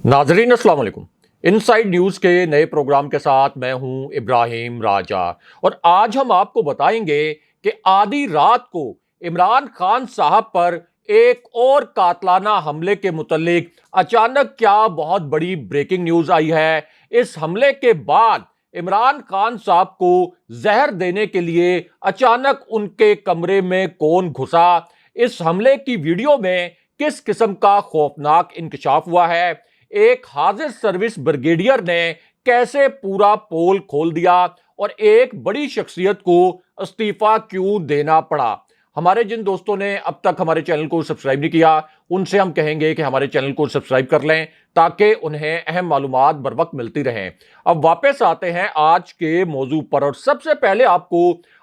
नाजरीन अस्सलाम वालेकुम। इनसाइड न्यूज़ के नए प्रोग्राम के साथ मैं हूं इब्राहिम राजा और आज हम आपको बताएंगे कि आधी रात को इमरान खान साहब पर एक और कातलाना हमले के मुतल्लिक अचानक क्या बहुत बड़ी ब्रेकिंग न्यूज़ आई है। इस हमले के बाद इमरान खान साहब को जहर देने के लिए अचानक उनके कमरे में कौन घुसा, इस हमले की वीडियो में किस किस्म का खौफनाक इंकशाफ हुआ है, एक हाजिर सर्विस ब्रिगेडियर ने कैसे पूरा पोल खोल दिया और एक बड़ी शख्सियत को इस्तीफा क्यों देना पड़ा। हमारे जिन दोस्तों ने अब तक हमारे चैनल को सब्सक्राइब नहीं किया उनसे हम कहेंगे कि हमारे चैनल को सब्सक्राइब कर लें ताकि उन्हें अहम मालूमात बर वक्त मिलती रहें। अब वापस आते हैं आज के मौजू पर और सबसे पहले आपको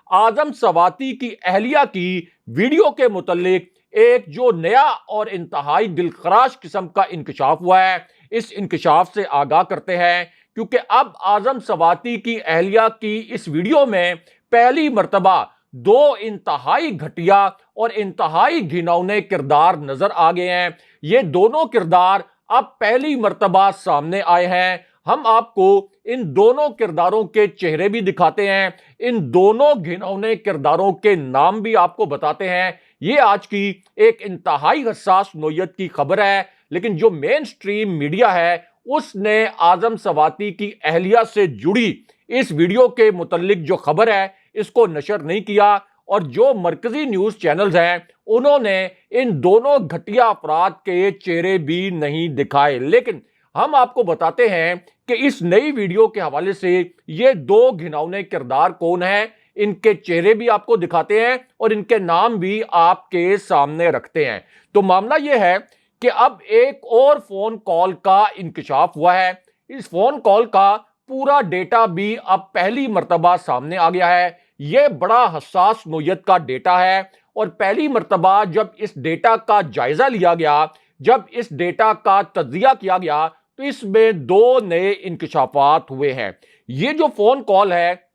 आजम सवाती की अहलिया की वीडियो के मुतल्लिक एक जो नया और इंतहाई दिलखराश किस्म का इंकशाफ हुआ है, इस इंकशाफ से आगाह करते हैं क्योंकि अब आजम सवाती की अहलिया की इस वीडियो में पहली मर्तबा दो इंतहाई घटिया और इंतहाई घिनौने किरदार नजर आ गए हैं। ये दोनों किरदार अब पहली मर्तबा सामने आए हैं। हम आपको इन दोनों किरदारों के चेहरे भी दिखाते हैं, इन दोनों घिनौने किरदारों के नाम भी आपको बताते हैं। ये आज की एक इंतहाई हसास नोयत की खबर है, लेकिन जो मेन स्ट्रीम मीडिया है उसने आजम सवाती की अहलिया से जुड़ी इस वीडियो के मुतल्लिक जो खबर है इसको नशर नहीं किया और जो मरकजी न्यूज चैनल्स हैं उन्होंने इन दोनों घटिया अफराद के चेहरे भी नहीं दिखाए। लेकिन हम आपको बताते हैं कि इस नई वीडियो के हवाले से ये दो घिनौने किरदार कौन है, इनके चेहरे भी आपको दिखाते हैं और इनके नाम भी आपके सामने रखते हैं। तो मामला यह है कि अब एक और फोन कॉल का इंकशाफ हुआ है। इस फोन कॉल का पूरा डेटा भी अब पहली मर्तबा सामने आ गया है। यह बड़ा हसास नोयत का डेटा है और पहली मर्तबा जब इस डेटा का जायजा लिया गया, जब इस डेटा का तज्जिया किया गया तो इसमें दो नए इंकशाफात हुए हैं। ये जो फोन कॉल है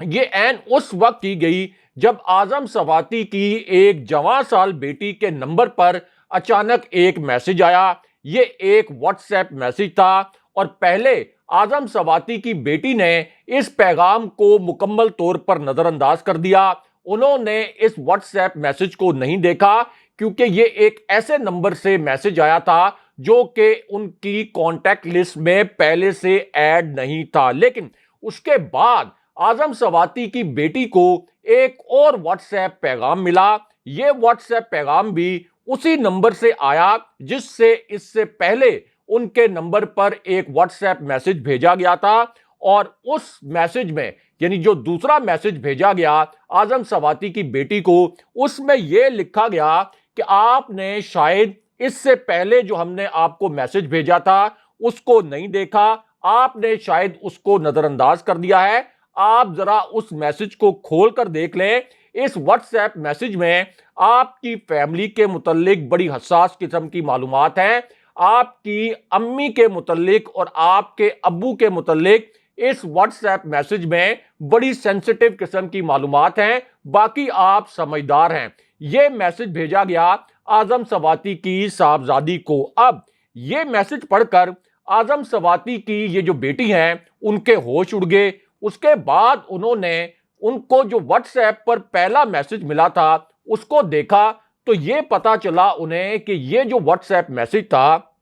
ये ऐन उस वक्त की गई जब आजम सवाती की एक जवान साल बेटी के नंबर पर अचानक एक मैसेज आया। ये एक व्हाट्सएप मैसेज था और पहले आजम सवाती की बेटी ने इस पैगाम को मुकम्मल तौर पर नजरअंदाज कर दिया। उन्होंने इस व्हाट्सएप मैसेज को नहीं देखा क्योंकि ये एक ऐसे नंबर से मैसेज आया था जो कि उनकी कॉन्टैक्ट लिस्ट में पहले से ऐड नहीं था। लेकिन उसके बाद आजम सवाती की बेटी को एक और व्हाट्सएप पैगाम मिला। यह व्हाट्सएप पैगाम भी उसी नंबर से आया जिससे इससे पहले उनके नंबर पर एक व्हाट्सएप मैसेज भेजा गया था और उस मैसेज में यानी जो दूसरा मैसेज भेजा गया आजम सवाती की बेटी को, उसमें यह लिखा गया कि आपने शायद इससे पहले जो हमने आपको मैसेज भेजा था उसको नहीं देखा, आपने शायद उसको नजरअंदाज कर दिया है। आप जरा उस मैसेज को खोल कर देख लें। इस व्हाट्सएप मैसेज में आपकी फैमिली के मुतल्लिक बड़ी हसास किस्म की मालूमात हैं। आपकी अम्मी के मुतल्लिक और आपके अब्बू के मुतल्लिक इस व्हाट्सएप मैसेज में बड़ी सेंसिटिव किस्म की मालूमात हैं। बाकी आप समझदार हैं। यह मैसेज भेजा गया आजम सवाती की साहबजादी को। अब यह मैसेज पढ़कर आजम सवाती की ये जो बेटी हैं उनके होश उड़ गए। उसके बाद उन्होंने उनको जो व्हाट्सएप पर पहला मैसेज मिला था उसको देखा तो यह पता चला उन्हें कि यह जो व्हाट्सएप मैसेज था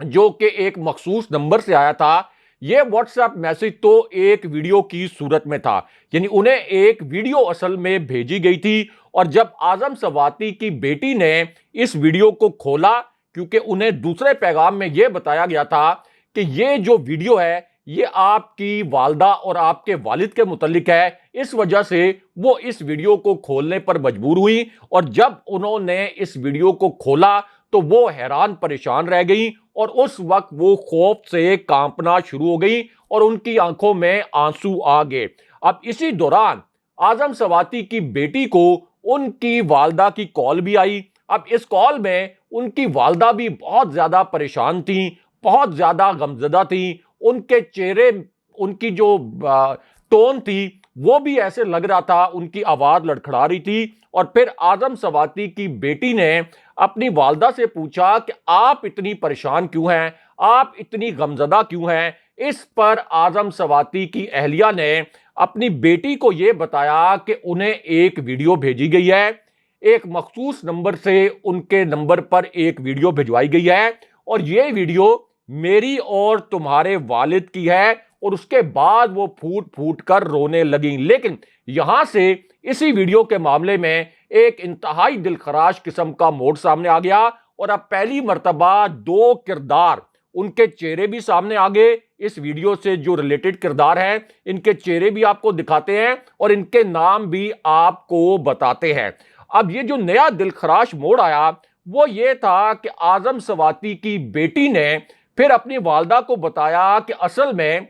जो कि एक मखसूस नंबर से आया था, यह व्हाट्सएप मैसेज तो एक वीडियो की सूरत में था। यानी उन्हें एक वीडियो असल में भेजी गई थी और जब आजम सवाती की बेटी ने इस वीडियो को खोला, क्योंकि उन्हें दूसरे पैगाम में यह बताया गया था कि यह जो वीडियो है ये आपकी वालदा और आपके वालिद के मुतल्लिक है, इस वजह से वो इस वीडियो को खोलने पर मजबूर हुई और जब उन्होंने इस वीडियो को खोला तो वो हैरान परेशान रह गई और उस वक्त वो खौफ से कांपना शुरू हो गई और उनकी आंखों में आंसू आ गए। अब इसी दौरान आजम सवाती की बेटी को उनकी वालदा की कॉल भी आई। अब इस कॉल में उनकी वालदा भी बहुत ज्यादा परेशान थी, बहुत ज्यादा गमजदा थी। उनके चेहरे, उनकी जो टोन थी वो भी ऐसे लग रहा था, उनकी आवाज लड़खड़ा रही थी। और फिर आजम सवाती की बेटी ने अपनी वालदा से पूछा कि आप इतनी परेशान क्यों हैं, आप इतनी गमजदा क्यों हैं? इस पर आजम सवाती की अहलिया ने अपनी बेटी को यह बताया कि उन्हें एक वीडियो भेजी गई है, एक मखसूस नंबर से उनके नंबर पर एक वीडियो भिजवाई गई है और यह वीडियो मेरी और तुम्हारे वालिद की है। और उसके बाद वो फूट फूट कर रोने लगी। लेकिन यहां से इसी वीडियो के मामले में एक इंतहाई दिलखराश किस्म का मोड़ सामने आ गया और अब पहली मर्तबा दो किरदार, उनके चेहरे भी सामने आ गए। इस वीडियो से जो रिलेटेड किरदार हैं, इनके चेहरे भी आपको दिखाते हैं और इनके नाम भी आपको बताते हैं। अब ये जो नया दिलखराश मोड़ आया वो ये था कि आजम सवाती की बेटी ने फिर अपनी वालदा को बताया कि असल में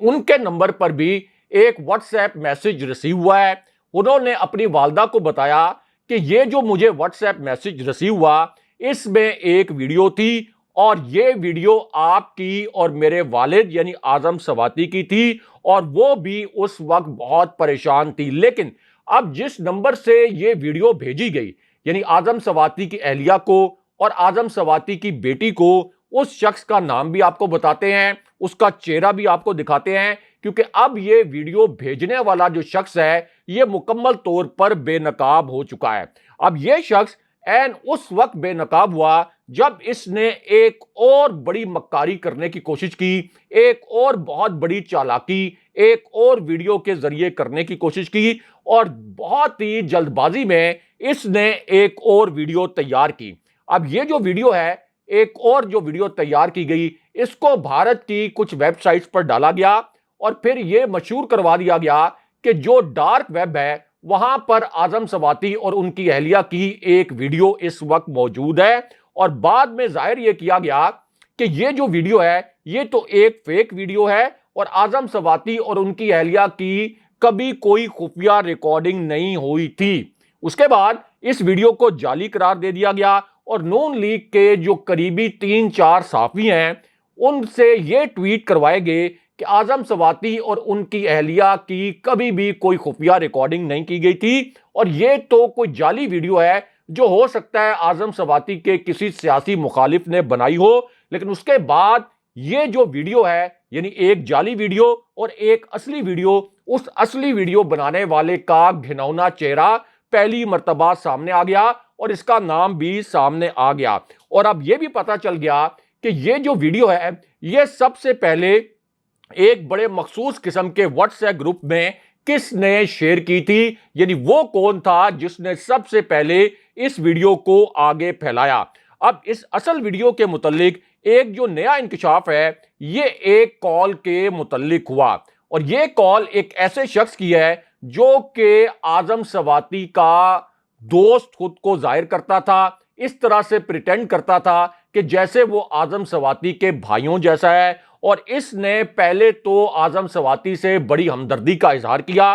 उनके नंबर पर भी एक व्हाट्सएप मैसेज रिसीव हुआ है। उन्होंने अपनी वालदा को बताया कि ये जो मुझे व्हाट्सएप मैसेज रिसीव हुआ इसमें एक वीडियो थी और ये वीडियो आपकी और मेरे वालिद यानी आजम सवाती की थी और वो भी उस वक्त बहुत परेशान थी। लेकिन अब जिस नंबर से ये वीडियो भेजी गई यानी आजम सवाती की अहलिया को और आजम सवाती की बेटी को, उस शख्स का नाम भी आपको बताते हैं, उसका चेहरा भी आपको दिखाते हैं, क्योंकि अब ये वीडियो भेजने वाला जो शख्स है ये मुकम्मल तौर पर बेनकाब हो चुका है। अब ये शख्स एन उस वक्त बेनकाब हुआ जब इसने एक और बड़ी मक्कारी करने की कोशिश की, एक और बहुत बड़ी चालाकी एक और वीडियो के जरिए करने की कोशिश की और बहुत ही जल्दबाजी में इसने एक और वीडियो तैयार की। अब ये जो वीडियो है, एक और जो वीडियो तैयार की गई, इसको भारत की कुछ वेबसाइट्स पर डाला गया और फिर यह मशहूर करवा दिया गया कि जो डार्क वेब है वहां पर आजम सवाती और उनकी अहलिया की एक वीडियो इस वक्त मौजूद है। और बाद में जाहिर यह किया गया कि यह जो वीडियो है ये तो एक फेक वीडियो है और आजम सवाती और उनकी अहलिया की कभी कोई खुफिया रिकॉर्डिंग नहीं हुई थी। उसके बाद इस वीडियो को जाली करार दे दिया गया और नून लीग के जो करीबी 3-4 साफी हैं उनसे ये ट्वीट करवाए गए कि आजम सवाती और उनकी अहलिया की कभी भी कोई खुफिया रिकॉर्डिंग नहीं की गई थी और ये तो कोई जाली वीडियो है जो हो सकता है आजम सवाती के किसी सियासी मुखालिफ ने बनाई हो। लेकिन उसके बाद ये जो वीडियो है यानी एक जाली वीडियो और एक असली वीडियो, उस असली वीडियो बनाने वाले का घिनौना चेहरा पहली मर्तबा सामने आ गया और इसका नाम भी सामने आ गया। और अब यह भी पता चल गया कि यह जो वीडियो है यह सबसे पहले एक बड़े मखसूस किस्म के व्हाट्सएप ग्रुप में किसने शेयर की थी, यानी वो कौन था जिसने सबसे पहले इस वीडियो को आगे फैलाया। अब इस असल वीडियो के मुतालिक एक जो नया इंकशाफ है ये एक कॉल के मुतालिक हुआ और ये कॉल एक ऐसे शख्स की है जो कि आजम सवाती का दोस्त खुद को जाहिर करता था, इस तरह से प्रिटेंड करता था कि जैसे वो आजम सवाती के भाइयों जैसा है। और इसने पहले तो आजम सवाती से बड़ी हमदर्दी का इजहार किया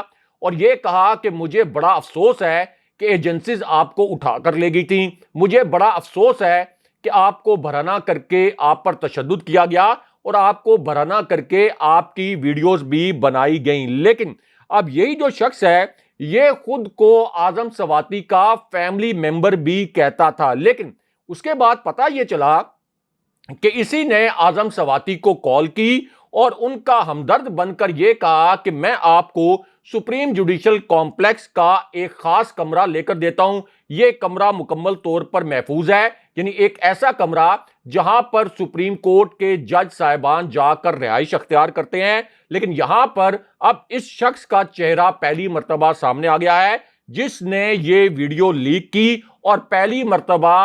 और यह कहा कि मुझे बड़ा अफसोस है कि एजेंसीज आपको उठाकर ले गई थी, मुझे बड़ा अफसोस है कि आपको बरहना करके आप पर तशद्दुद किया गया और आपको बरहना करके आपकी वीडियोस भी बनाई गई। लेकिन अब यही जो शख्स है ये खुद को आजम सवाती का फैमिली मेंबर भी कहता था। लेकिन उसके बाद पता यह चला कि इसी ने आजम सवाती को कॉल की और उनका हमदर्द बनकर यह कहा कि मैं आपको सुप्रीम जुडिशल कॉम्प्लेक्स का एक खास कमरा लेकर देता हूं। यह कमरा मुकम्मल तौर पर महफूज है, यानी एक ऐसा कमरा जहां पर सुप्रीम कोर्ट के जज साहिबान जाकर रिहाइश अख्तियार करते हैं। लेकिन यहां पर अब इस शख्स का चेहरा पहली मर्तबा सामने आ गया है जिसने ये वीडियो लीक की और पहली मर्तबा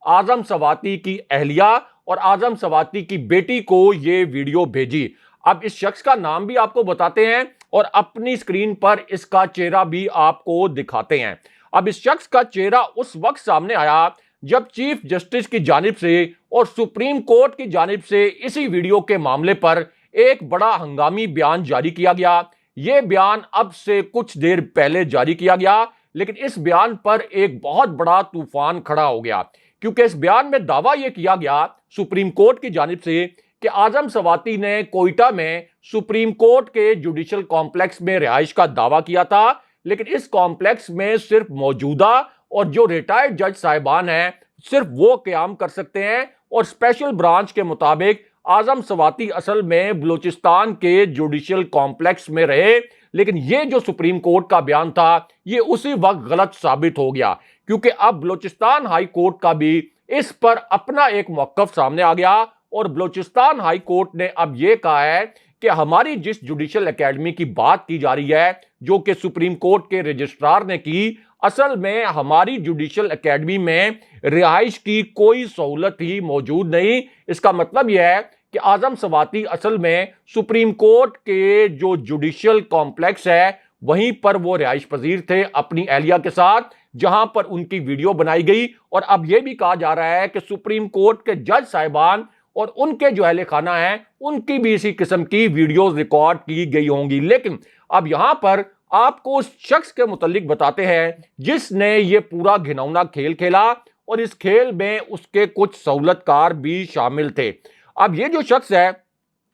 आजम सवाती की अहलिया और आजम सवाती की बेटी को यह वीडियो भेजी। अब इस शख्स का नाम भी आपको बताते हैं और अपनी स्क्रीन पर इसका चेहरा भी आपको दिखाते हैं। अब इस शख्स का चेहरा उस वक्त सामने आया जब चीफ जस्टिस की जानिब से और सुप्रीम कोर्ट की जानिब से इसी वीडियो के मामले पर एक बड़ा हंगामी बयान जारी किया गया। यह बयान अब से कुछ देर पहले जारी किया गया, लेकिन इस बयान पर एक बहुत बड़ा तूफान खड़ा हो गया क्योंकि इस बयान में दावा यह किया गया सुप्रीम कोर्ट की जानिब से कि आजम सवाती ने कोयटा में सुप्रीम कोर्ट के जुडिशल कॉम्प्लेक्स में रिहाइश का दावा किया था। लेकिन इस कॉम्प्लेक्स में सिर्फ मौजूदा और जो रिटायर्ड जज साहिबान हैं सिर्फ वो क़याम कर सकते हैं और स्पेशल ब्रांच के मुताबिक आजम सवाती असल में बलूचिस्तान के जुडिशियल कॉम्प्लेक्स में रहे, लेकिन ये जो सुप्रीम कोर्ट का बयान था ये उसी वक्त गलत साबित हो गया, क्योंकि अब बलूचिस्तान हाई कोर्ट का भी इस पर अपना एक मौकफ सामने आ गया और बलूचिस्तान हाई कोर्ट ने अब यह कहा है कि हमारी जिस जुडिशियल एकेडमी की बात की जा रही है, जो कि सुप्रीम कोर्ट के रजिस्ट्रार ने की, असल में हमारी जुडिशियल एकेडमी में रिहाइश की कोई सहूलत ही मौजूद नहीं। इसका मतलब यह है कि आजम सवाती असल में सुप्रीम कोर्ट के जो जुडिशियल कॉम्प्लेक्स है वहीं पर वो रिहाइश पजीर थे अपनी एहलिया के साथ, जहां पर उनकी वीडियो बनाई गई। और अब यह भी कहा जा रहा है कि सुप्रीम कोर्ट के जज साहिबान और उनके जो अहले खाना है उनकी भी इसी किस्म की वीडियोस रिकॉर्ड की गई होंगी। लेकिन अब यहां पर आपको उस शख्स के मुतालिक बताते हैं जिसने ये पूरा घिनौना खेल खेला और इस खेल में उसके कुछ सहूलतकार भी शामिल थे। अब ये जो शख्स है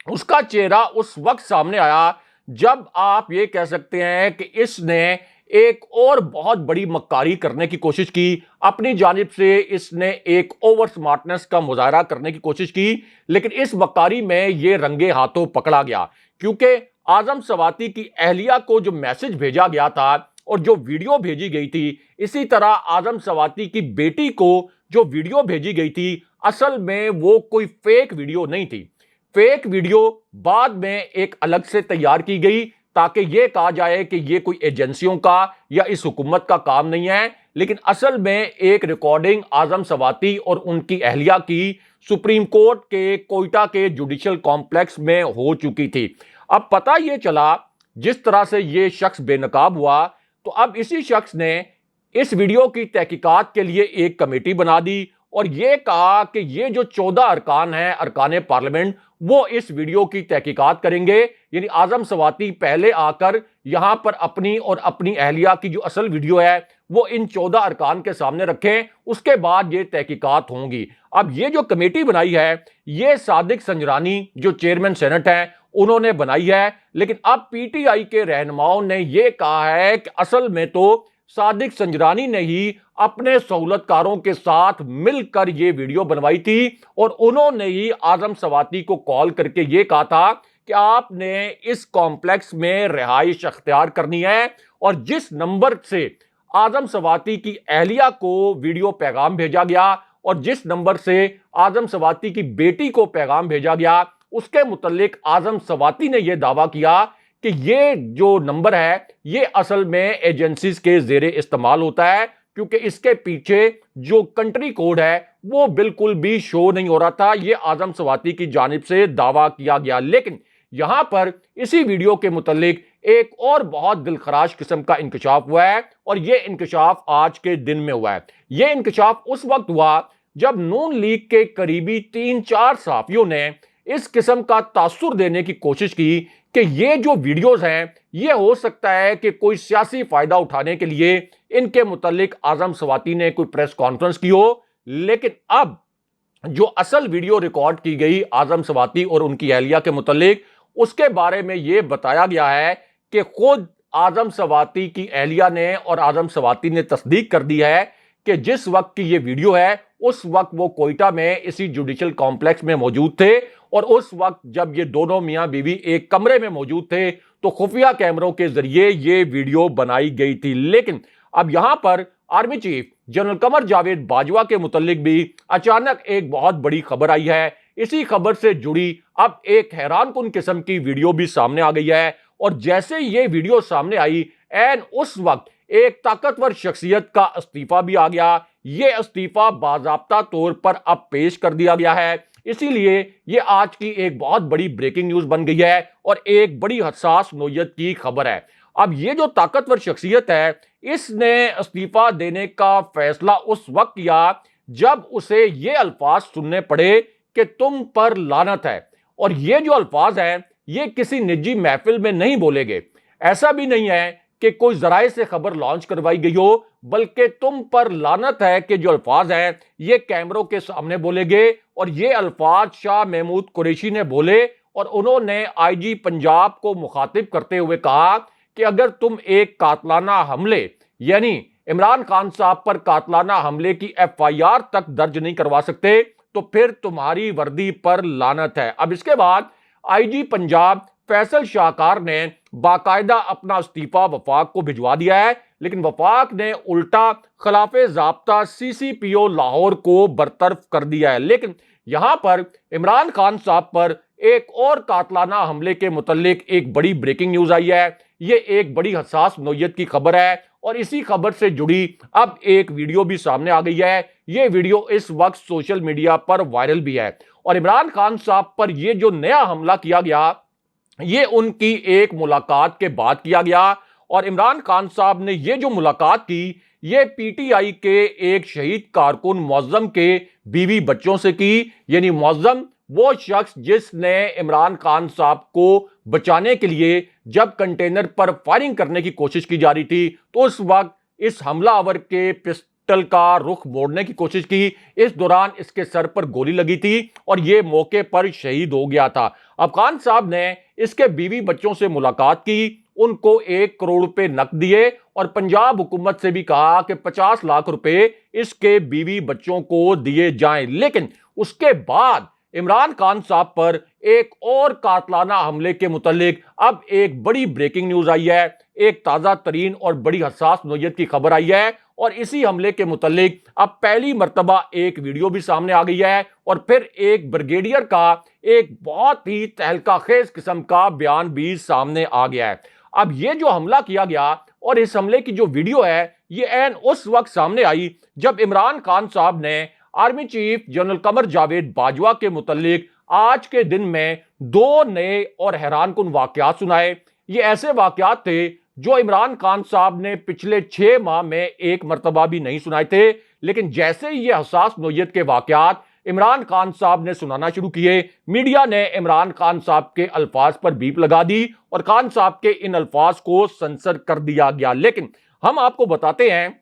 उसका चेहरा उस वक्त सामने आया जब आप ये कह सकते हैं कि इसने एक और बहुत बड़ी मक्कारी करने की कोशिश की। अपनी जानिब से इसने एक ओवर स्मार्टनेस का मुजाहरा करने की कोशिश की, लेकिन इस मक्कारी में ये रंगे हाथों पकड़ा गया, क्योंकि आजम सवाती की एहलिया को जो मैसेज भेजा गया था और जो वीडियो भेजी गई थी, इसी तरह आजम सवाती की बेटी को जो वीडियो भेजी गई थी, असल में वो कोई फेक वीडियो नहीं थी। फेक वीडियो बाद में एक अलग से तैयार की गई ताकि यह कहा जाए कि यह कोई एजेंसियों का या इस हुकूमत का काम नहीं है, लेकिन असल में एक रिकॉर्डिंग आजम सवाती और उनकी एहलिया की सुप्रीम कोर्ट के कोयटा के जुडिशियल कॉम्प्लेक्स में हो चुकी थी। अब पता यह चला जिस तरह से यह शख्स बेनकाब हुआ, तो अब इसी शख्स ने इस वीडियो की तहकीकात के लिए एक कमेटी बना दी और यह कहा कि ये जो 14 अरकान हैं, अरकान पार्लियामेंट, वो इस वीडियो की तहकीकात करेंगे। यानी आजम सवाती पहले आकर यहां पर अपनी और अपनी एहलिया की जो असल वीडियो है वो इन 14 अरकान के सामने रखें, उसके बाद ये तहकीकात होंगी। अब ये जो कमेटी बनाई है ये सादिक संजरानी जो चेयरमैन सेनेट हैं उन्होंने बनाई है, लेकिन अब पीटीआई के रहनुमाओं ने यह कहा है कि असल में तो सादिक संजरानी ने ही अपने सहूलतकारों के साथ मिलकर यह वीडियो बनवाई थी और उन्होंने ही आजम सवाती को कॉल करके यह कहा था कि आपने इस कॉम्प्लेक्स में रिहाइश अख्तियार करनी है, और जिस नंबर से आजम सवाती की एहलिया को वीडियो पैगाम भेजा गया और जिस नंबर से आजम सवाती की बेटी को पैगाम भेजा गया, उसके मुतालिक आजम सवाती ने यह दावा किया कि ये जो नंबर है ये असल में एजेंसीज के जेरे इस्तेमाल होता है, क्योंकि इसके पीछे जो कंट्री कोड है वो बिल्कुल भी शो नहीं हो रहा था। ये आजम सवाती की जानिब से दावा किया गया। लेकिन यहां पर इसी वीडियो के मुतालिक एक और बहुत दिलखराश किस्म का इंकशाफ हुआ है, और यह इंकशाफ आज के दिन में हुआ है। यह इंकशाफ उस वक्त हुआ जब नून लीग के करीबी 3-4 सहाफियों ने इस किस्म का तासुर देने की कोशिश की कि ये जो वीडियोस हैं ये हो सकता है कि कोई सियासी फायदा उठाने के लिए इनके मुतालिक आजम सवाती ने कोई प्रेस कॉन्फ्रेंस की हो। लेकिन अब जो असल वीडियो रिकॉर्ड की गई आजम सवाती और उनकी एहलिया के मुतालिक, उसके बारे में यह बताया गया है कि खुद आजम सवाती की एहलिया ने और आजम सवाती ने तस्दीक कर दी है कि जिस वक्त की ये वीडियो है उस वक्त वो कोयटा में इसी जुडिशियल कॉम्प्लेक्स में मौजूद थे, और उस वक्त जब ये दोनों मियां बीवी एक कमरे में मौजूद थे तो खुफिया कैमरों के जरिए ये वीडियो बनाई गई थी। लेकिन अब यहां पर army chief general Qamar Javed Bajwa के मुतालिक भी अचानक एक बहुत बड़ी खबर आई है। इसी खबर से जुड़ी अब एक हैरानकुन किस्म की वीडियो भी सामने आ गई है, और जैसे ये वीडियो सामने आई एन उस वक्त एक ताकतवर शख्सियत का इस्तीफा भी आ गया। यह इस्तीफा बाज़ाब्ता तौर पर अब पेश कर दिया गया है, इसीलिए यह आज की एक बहुत बड़ी ब्रेकिंग न्यूज बन गई है और एक बड़ी हसास नोयत की खबर है। अब ये जो ताकतवर शख्सियत है इसने इस्तीफा देने का फैसला उस वक्त किया जब उसे ये अल्फाज सुनने पड़े कि तुम पर लानत है, और ये जो अल्फाज हैं ये किसी निजी महफिल में नहीं बोले गए। ऐसा भी नहीं है कि कोई जराए से खबर लॉन्च करवाई गई हो, बल्कि तुम पर लानत है कि जो अल्फाज हैं ये कैमरों के सामने बोले गए, और ये अल्फाज शाह महमूद कुरैशी ने बोले, और उन्होंने आईजी पंजाब को मुखातिब करते हुए कहा कि अगर तुम एक कातलाना हमले यानी इमरान खान साहब पर कातलाना हमले की FIR तक दर्ज नहीं करवा सकते तो फिर तुम्हारी वर्दी पर लानत है। अब इसके बाद आईजी पंजाब फैसल शाहकार ने बाकायदा अपना इस्तीफा वफाक को भिजवा दिया है, लेकिन वफाक ने उल्टा खिलाफे ज़ाब्ता सीसीपीओ लाहौर को बरतरफ कर दिया है। लेकिन यहां पर इमरान खान साहब पर एक और कातलाना हमले के मुतल्लिक एक बड़ी ब्रेकिंग न्यूज आई है। ये एक बड़ी हसास नौयत की खबर है और इसी खबर से जुड़ी अब एक वीडियो भी सामने आ गई है। ये वीडियो इस वक्त सोशल मीडिया पर वायरल भी है और इमरान खान साहब पर ये जो नया हमला किया गया, ये उनकी एक मुलाकात के बाद किया गया और इमरान खान साहब ने ये जो मुलाकात की, ये पीटीआई के एक शहीद कारकुन मुअज्जम के बीवी बच्चों से की। यानी मुअज्जम वो शख्स जिसने इमरान खान साहब को बचाने के लिए जब कंटेनर पर फायरिंग करने की कोशिश की जा रही थी, तो उस वक्त इस हमलावर के पिस्टल का रुख मोड़ने की कोशिश की। इस दौरान इसके सर पर गोली लगी थी और यह मौके पर शहीद हो गया था। अब खान साहब ने इसके बीवी बच्चों से मुलाकात की, उनको 1 करोड़ रुपए नकद दिए और पंजाब हुकूमत से भी कहा कि 50 लाख रुपए इसके बीवी बच्चों को दिए जाएं। लेकिन उसके बाद इमरान खान साहब पर एक और कातलाना हमले के मुतल्लिक अब एक बड़ी ब्रेकिंग न्यूज आई है। एक ताजा तरीन और बड़ी हसास नौयत की खबर आई है और इसी हमले के मुतल्लिक अब पहली मर्तबा एक वीडियो भी सामने आ गई है और फिर एक ब्रिगेडियर का एक बहुत ही तहलकाखेज किस्म का बयान भी सामने आ गया है। अब ये जो हमला किया गया और इस हमले की जो वीडियो है, ये ऐन उस वक्त सामने आई जब इमरान खान साहब ने army chief general Qamar Javed Bajwa के मुतल्लिक आज के दिन में 2 नए और हैरानकुन वाकयात सुनाए। ये ऐसे वाकयात थे जो इमरान खान साहब ने पिछले 6 माह में एक मर्तबा भी नहीं सुनाए थे, लेकिन जैसे ही ये हसास नौयत के वाकयात इमरान खान साहब ने सुनाना शुरू किए, मीडिया ने इमरान खान साहब के अल्फाज पर बीप लगा दी और खान साहब के इन अल्फाज को सेंसर कर दिया गया। लेकिन हम आपको बताते हैं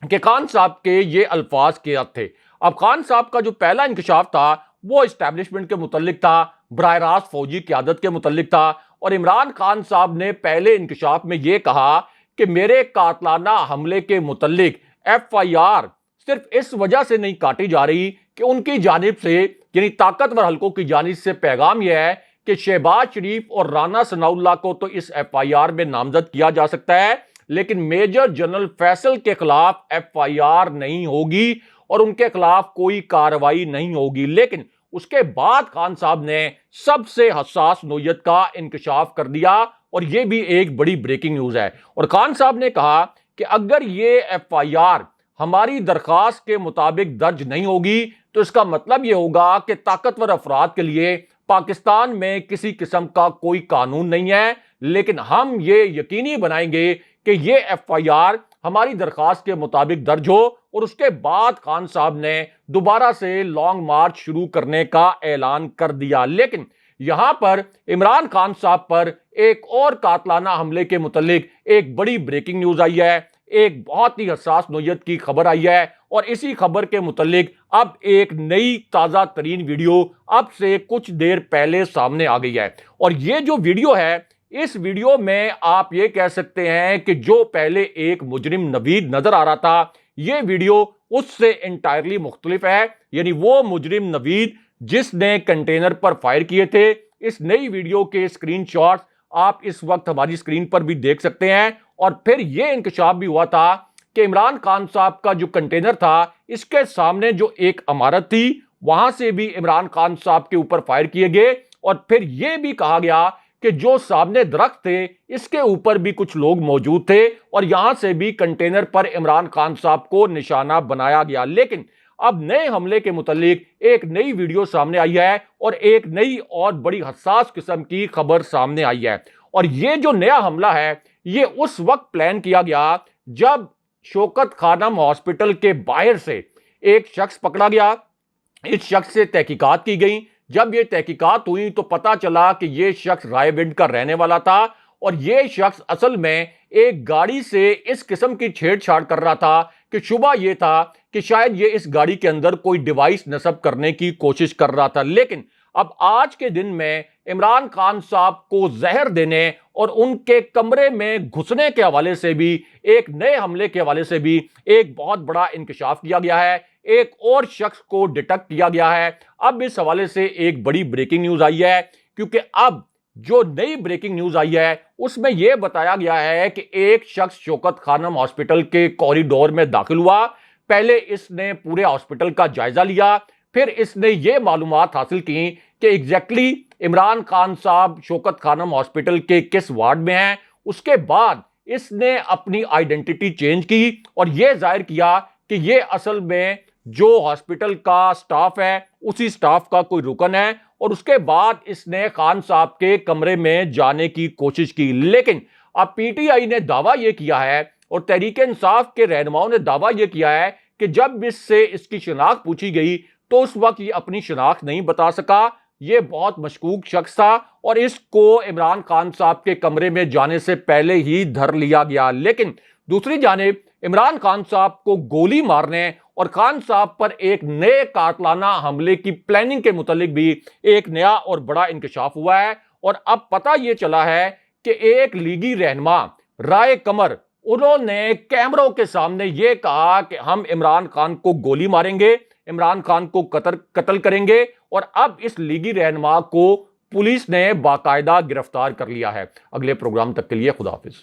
कि खान साहब के ये अल्फाज क्या थे। अब खान साहब का जो पहला इंकशाफ था वो एस्टैब्लिशमेंट के मुतल्लिक था, बराह रास्त फौजी क़यादत के मुतल्लिक था और इमरान खान साहब ने पहले इंकशाफ में यह कहा कि मेरे कातलाना हमले के मुतल्लिक FIR सिर्फ इस वजह से नहीं काटी जा रही कि उनकी जानिब से यानी ताकतवर हलकों की जानिब से पैगाम यह है कि शहबाज शरीफ और राना सनाउल्लाह को तो इस FIR में नामजद किया जा सकता है, लेकिन मेजर जनरल फैसल के खिलाफ FIR नहीं होगी और उनके खिलाफ कोई कार्रवाई नहीं होगी। लेकिन उसके बाद खान साहब ने सबसे हसास नौयत का इंकशाफ कर दिया और यह भी एक बड़ी ब्रेकिंग न्यूज है। और खान साहब ने कहा कि अगर ये FIR हमारी दरखास्त के मुताबिक दर्ज नहीं होगी तो इसका मतलब यह होगा कि ताकतवर अफराद के लिए पाकिस्तान में किसी किस्म का कोई कानून नहीं है, लेकिन हम ये यकीनी बनाएंगे कि ये FIR हमारी दरखास्त के मुताबिक दर्ज हो। और उसके बाद खान साहब ने दोबारा से लॉन्ग मार्च शुरू करने का ऐलान कर दिया। लेकिन यहां पर इमरान खान साहब पर एक और कातलाना हमले के मुतल्लिक एक बड़ी ब्रेकिंग न्यूज आई है, एक बहुत ही हसास नौयत की खबर आई है और इसी खबर के मुतल्लिक अब एक नई ताजा तरीन वीडियो अब से कुछ देर पहले सामने आ गई है। और ये जो वीडियो है, इस वीडियो में आप ये कह सकते हैं कि जो पहले एक मुजरिम नवीद नजर आ रहा था, ये वीडियो उससे इंटायरली मुख्तलिफ है। यानी वो मुजरिम नवीद जिसने कंटेनर पर फायर किए थे। इस नई वीडियो के स्क्रीनशॉट्स आप इस वक्त हमारी स्क्रीन पर भी देख सकते हैं। और फिर यह इंकशाफ भी हुआ था कि इमरान खान साहब का जो कंटेनर था, इसके सामने जो एक इमारत थी, वहां से भी इमरान खान साहब के ऊपर फायर किए गए। और फिर यह भी कहा गया कि जो सामने दरख्त थे, इसके ऊपर भी कुछ लोग मौजूद थे और यहां से भी कंटेनर पर इमरान खान साहब को निशाना बनाया गया। लेकिन अब नए हमले के मुतालिक एक नई वीडियो सामने आई है और एक नई और बड़ी हसास किस्म की खबर सामने आई है। और ये जो नया हमला है, ये उस वक्त प्लान किया गया जब शौकत खानम हॉस्पिटल के बाहर से एक शख्स पकड़ा गया। इस शख्स से तहकीकात की गई। जब ये तहकीकात हुई तो पता चला कि ये शख्स रायविंड का रहने वाला था और ये शख्स असल में एक गाड़ी से इस किस्म की छेड़छाड़ कर रहा था कि शुबा ये था कि शायद ये इस गाड़ी के अंदर कोई डिवाइस नस्ब करने की कोशिश कर रहा था। लेकिन अब आज के दिन में इमरान खान साहब को जहर देने और उनके कमरे में घुसने के हवाले से भी, एक नए हमले के हवाले से भी एक बहुत बड़ा इंकशाफ किया गया है। एक और शख्स को डिटेक्ट किया गया है। अब इस हवाले से एक बड़ी ब्रेकिंग न्यूज आई है, क्योंकि अब जो नई ब्रेकिंग न्यूज आई है उसमें यह बताया गया है कि एक शख्स शौकत खानम हॉस्पिटल के कॉरिडोर में दाखिल हुआ। पहले इसने पूरे हॉस्पिटल का जायजा लिया, फिर इसने ये मालूमात हासिल की कि एग्जैक्टली इमरान खान साहब शौकत खानम हॉस्पिटल के किस वार्ड में हैं। उसके बाद इसने अपनी आइडेंटिटी चेंज की और यह जाहिर किया कि यह असल में जो हॉस्पिटल का स्टाफ है उसी स्टाफ का कोई रुकन है, और उसके बाद इसने खान साहब के कमरे में जाने की कोशिश की। लेकिन अब पीटीआई ने दावा यह किया है और तहरीक इंसाफ के रहनुमाओं ने दावा यह किया है कि जब इससे इसकी शिनाख्त पूछी गई तो उस वक्त ये अपनी शिनाख्त नहीं बता सका। यह बहुत मशकूक शख्स था और इसको इमरान खान साहब के कमरे में जाने से पहले ही धर लिया गया। लेकिन दूसरी जानिब इमरान खान साहब को गोली मारने और खान साहब पर एक नए कातलाना हमले की प्लानिंग के मुतालिक भी एक नया और बड़ा इंकशाफ हुआ है। और अब पता यह चला है कि एक लीगी रहनुमा राय कमर, उन्होंने कैमरों के सामने यह कहा कि हम इमरान खान को गोली मारेंगे, इमरान खान को कत्ल करेंगे। और अब इस लीगी रहनुमा को पुलिस ने बाकायदा गिरफ्तार कर लिया है। अगले प्रोग्राम तक के लिए खुदा हाफिज।